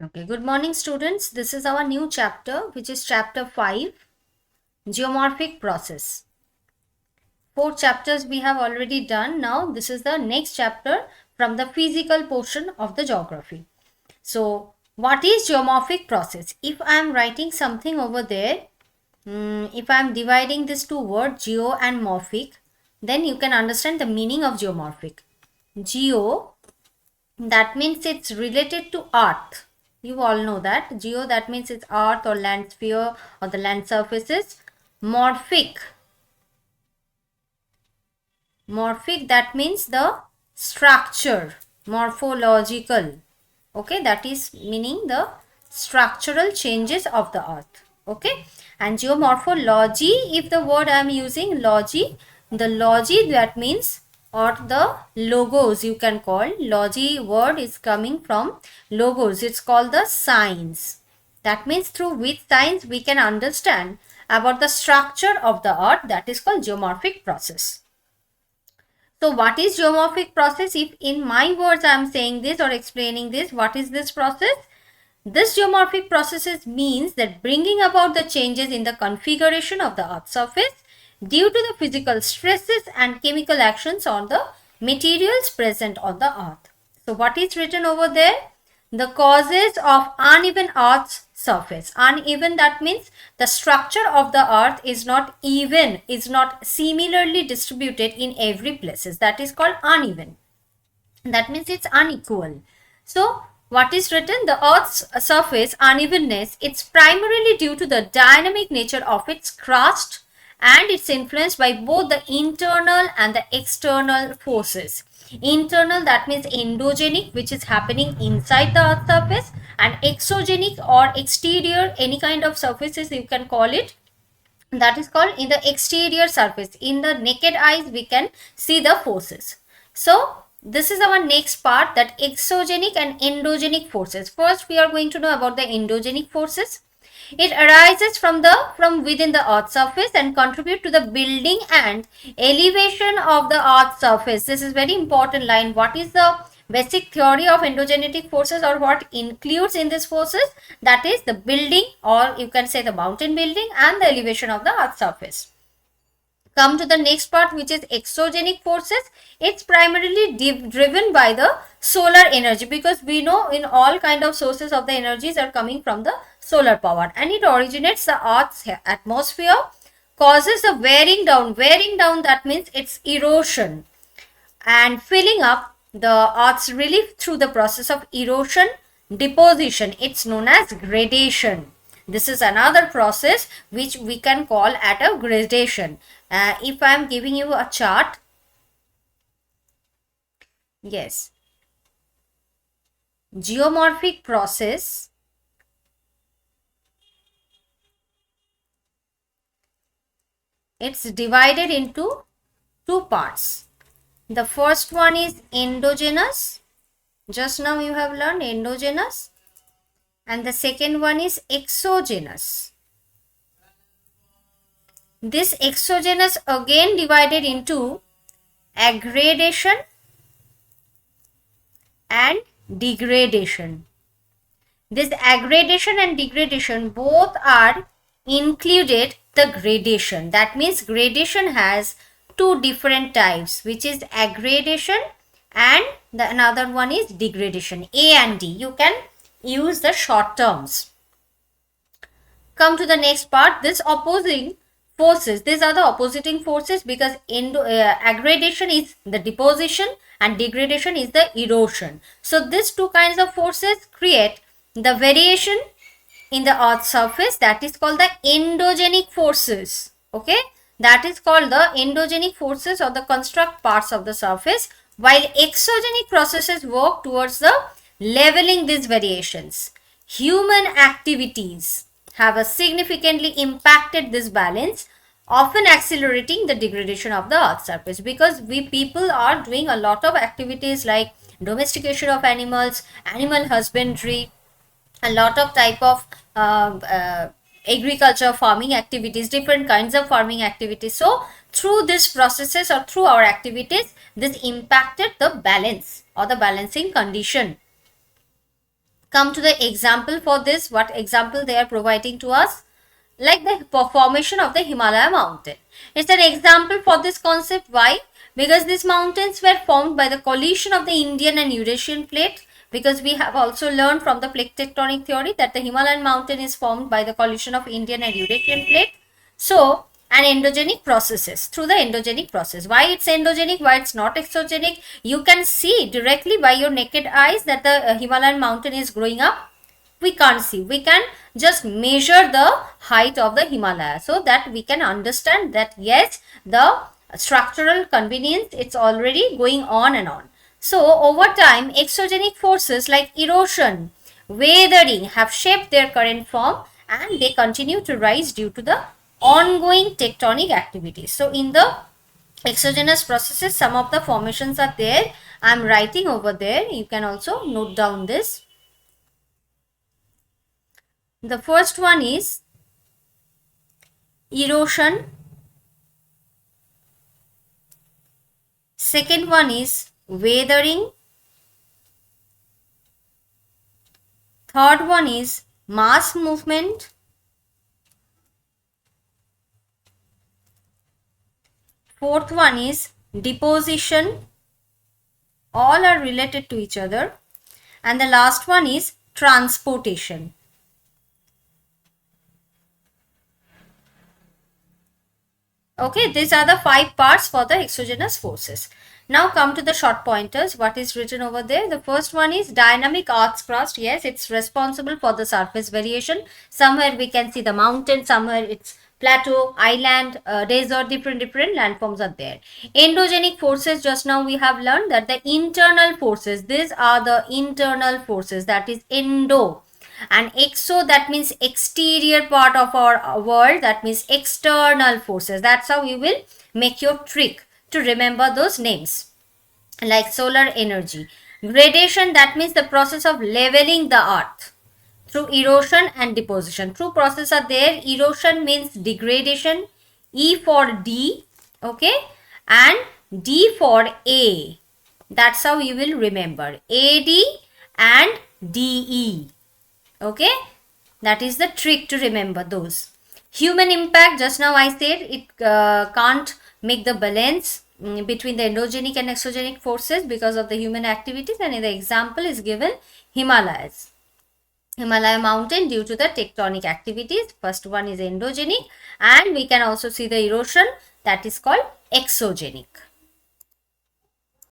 Okay, good morning students. This is our new chapter, which is chapter 5, geomorphic process. 4 chapters we have already done. Now this is the next chapter from the physical portion of the geography. So what is geomorphic process? If I am writing something over there, if I am dividing this two words geo and morphic, then you can understand the meaning of geomorphic. Geo, that means it's related to earth. You all know that. Geo, that means it's earth or land sphere or the land surfaces. Morphic, that means the structure, morphological. Okay, that is meaning the structural changes of the earth. Okay, and geomorphology, if the word I am using logy, the logy, that means, or the logos you can call. Logy word is coming from logos. It's called the science. That means through which science we can understand about the structure of the earth. That is called geomorphic process. So what is geomorphic process? If in my words I am saying this or explaining this, what is this process? This geomorphic processes means that bringing about the changes in the configuration of the earth's surface due to the physical stresses and chemical actions on the materials present on the earth. So what is written over there? The causes of uneven earth's surface. Uneven, that means the structure of the earth is not even, is not similarly distributed in every places. That is called uneven. That means it's unequal. So what is written? The earth's surface unevenness, it's primarily due to the dynamic nature of its crust, and it's influenced by both the internal and the external forces. Internal, that means endogenic, which is happening inside the earth's surface, and exogenic or exterior, any kind of surfaces you can call it, that is called in the exterior surface. In the naked eyes we can see the forces. So this is our next part, that exogenic and endogenic forces. First we are going to know about the endogenic forces. It arises from within the earth's surface and contribute to the building and elevation of the earth's surface. This is very important line. What is the basic theory of endogenetic forces, or what includes in these forces? That is the building, or you can say the mountain building, and the elevation of the earth's surface. Come to the next part, which is exogenic forces. It's primarily driven by the solar energy, because we know in all kind of sources of the energies are coming from the solar power, and it originates the earth's atmosphere, causes a wearing down. Wearing down, that means it's erosion, and filling up the earth's relief through the process of erosion deposition. It's known as gradation. This is another process which we can call at a gradation. If I am giving you a chart, yes, geomorphic process, it's divided into two parts. The first one is endogenous. Just now you have learned endogenous. And the second one is exogenous. This exogenous again divided into aggradation and degradation. This aggradation and degradation both are included the gradation. That means gradation has two different types, which is aggradation and the another one is degradation. A and D. You can use the short terms. Come to the next part. This opposing forces, these are the opposing forces, because aggradation is the deposition and degradation is the erosion. So these two kinds of forces create the variation in the earth's surface. That is called the endogenic forces. Okay, that is called the endogenic forces, or the construct parts of the surface, while exogenic processes work towards the leveling these variations. Human activities have a significantly impacted this balance, often accelerating the degradation of the earth's surface, because we people are doing a lot of activities like domestication of animals, animal husbandry, a lot of type of agriculture, farming activities, different kinds of farming activities. So through these processes or through our activities, this impacted the balance or the balancing condition. come to the example for this. What example they are providing to us? Like the formation of the Himalaya mountain. It's an example for this concept. Why? Because these mountains were formed by the collision of the Indian and Eurasian plate. Because we have also learned from the plate tectonic theory that the Himalayan mountain is formed by the collision of Indian and Eurasian plate. So, and endogenic processes, through the endogenic process. Why it's endogenic, why it's not exogenic? You can see directly by your naked eyes that the Himalayan mountain is growing up. We can't see, we can just measure the height of the Himalaya, so that we can understand that yes, the structural convenience, it's already going on and on. So over time, exogenic forces like erosion, weathering have shaped their current form, and they continue to rise due to the ongoing tectonic activities. So in the exogenous processes, some of the formations are there. I am writing over there. You can also note down this. The first one is erosion. Second one is weathering. Third one is mass movement. Fourth one is deposition. All are related to each other. And the last one is transportation. Okay, these are the 5 parts for the exogenous forces. Now come to the short pointers. What is written over there? The first one is dynamic Earth's crust. Yes, it's responsible for the surface variation. Somewhere we can see the mountain, somewhere it's plateau, island, desert, different landforms are there. Endogenic forces, just now we have learned that the internal forces, these are the internal forces, that is endo. And exo, that means exterior part of our world, that means external forces. That's how you will make your trick to remember those names. Like solar energy. Gradation, that means the process of leveling the earth through erosion and deposition. Two processes are there. Erosion means degradation, E for D, okay, and D for A. That's how you will remember. AD and DE. Okay, that is the trick to remember those. Human impact, just now I said it can't make the balance between the endogenic and exogenic forces because of the human activities, and in the example is given Himalayas. Himalaya mountain due to the tectonic activities. First one is endogenic, and we can also see the erosion, that is called exogenic.